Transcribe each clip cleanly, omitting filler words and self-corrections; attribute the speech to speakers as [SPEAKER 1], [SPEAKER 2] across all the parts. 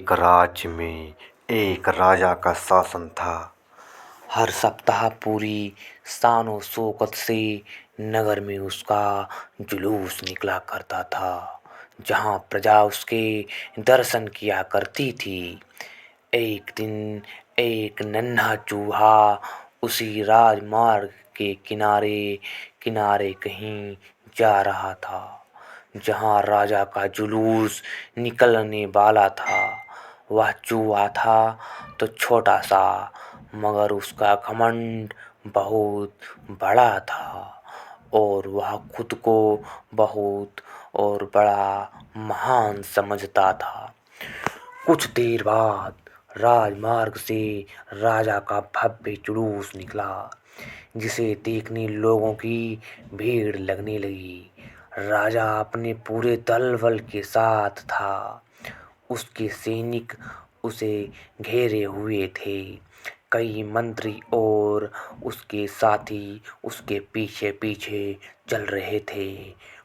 [SPEAKER 1] एक राज्य में एक राजा का शासन था। हर सप्ताह पूरी शान और शौकत से नगर में उसका जुलूस निकला करता था, जहाँ प्रजा उसके दर्शन किया करती थी। एक दिन एक नन्हा चूहा उसी राजमार्ग के किनारे किनारे कहीं जा रहा था, जहाँ राजा का जुलूस निकलने वाला था। वह चूहा था तो छोटा सा, मगर उसका घमंड बहुत बड़ा था और वह खुद को बहुत और बड़ा महान समझता था। कुछ देर बाद राजमार्ग से राजा का भव्य जुलूस निकला, जिसे देखने लोगों की भीड़ लगने लगी। राजा अपने पूरे दल बल के साथ था। उसके सैनिक उसे घेरे हुए थे। कई मंत्री और उसके साथी उसके पीछे पीछे चल रहे थे।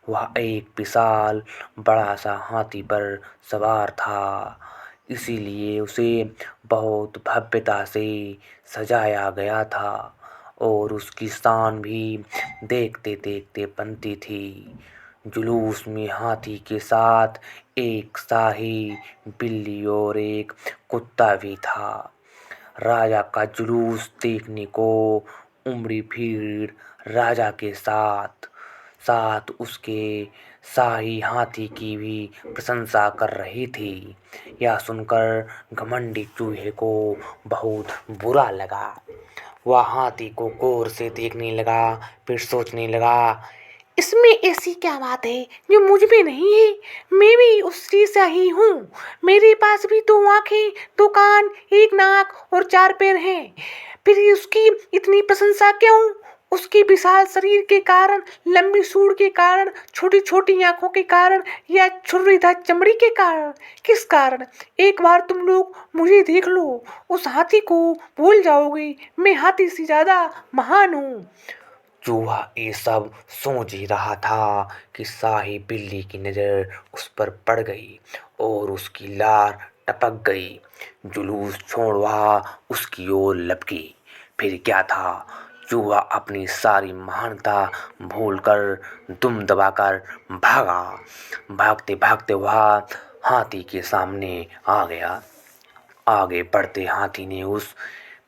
[SPEAKER 1] वह एक विशाल बड़ा सा हाथी पर सवार था, इसीलिए उसे बहुत भव्यता से सजाया गया था और उसकी शान भी देखते देखते बनती थी। जुलूस में हाथी के साथ एक शाही बिल्ली और एक कुत्ता भी था। राजा का जुलूस देखने को उमड़ी भीड़ राजा के साथ साथ उसके शाही हाथी की भी प्रशंसा कर रही थी। यह सुनकर घमंडी चूहे को बहुत बुरा लगा। वह हाथी को गौर से देखने लगा, फिर सोचने लगा, इसमें ऐसी क्या बात है जो मुझ में नहीं है? मैं भी उसकी सा ही हूँ। मेरे पास भी दो आंखें, दो कान, एक नाक और चार पैर हैं। फिर उसकी इतनी प्रशंसा क्यों? उसके विशाल शरीर के कारण, लंबी सूंड के कारण, छोटी छोटी आंखों के कारण, या छुरीदार चमड़ी के कारण? किस कारण? एक बार तुम लोग मुझे देख लो, उस हाथी को भूल जाओगे। मैं हाथी से ज्यादा महान हूँ। चूहा ये सब सोच ही रहा था कि शाही बिल्ली की नजर उस पर पड़ गई और उसकी लार टपक गई। जुलूस छोड़ वह उसकी ओर लपकी। फिर क्या था, चूहा अपनी सारी महानता भूलकर दुम दबाकर भागा। भागते भागते वह हाथी के सामने आ गया। आगे बढ़ते हाथी ने उस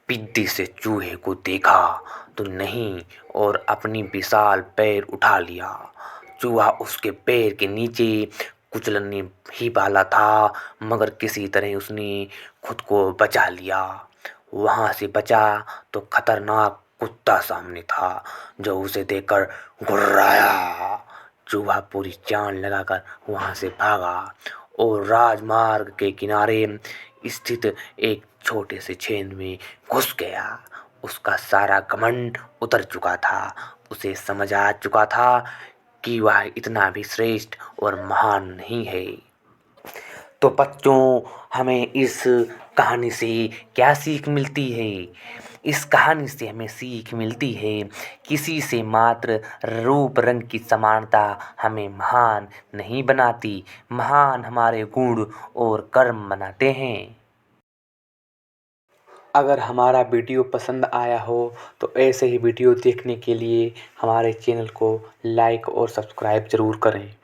[SPEAKER 1] पिद्दी से चूहे को देखा तो नहीं और अपनी विशाल पैर उठा लिया। चूहा उसके पैर के नीचे कुचलने ही वाला था, मगर किसी तरह उसने खुद को बचा लिया। वहां से बचा तो खतरनाक कुत्ता सामने था, जो उसे देखकर गुर्राया। चूहा पूरी जान लगाकर वहां से भागा और राजमार्ग के किनारे स्थित एक छोटे से छेद में घुस गया। उसका सारा घमंड उतर चुका था। उसे समझ आ चुका था कि वह इतना भी श्रेष्ठ और महान नहीं है। तो बच्चों, हमें इस कहानी से क्या सीख मिलती है? इस कहानी से हमें सीख मिलती है, किसी से मात्र रूप रंग की समानता हमें महान नहीं बनाती। महान हमारे गुण और कर्म बनाते हैं। अगर हमारा वीडियो पसंद आया हो तो ऐसे ही वीडियो देखने के लिए हमारे चैनल को लाइक और सब्सक्राइब ज़रूर करें।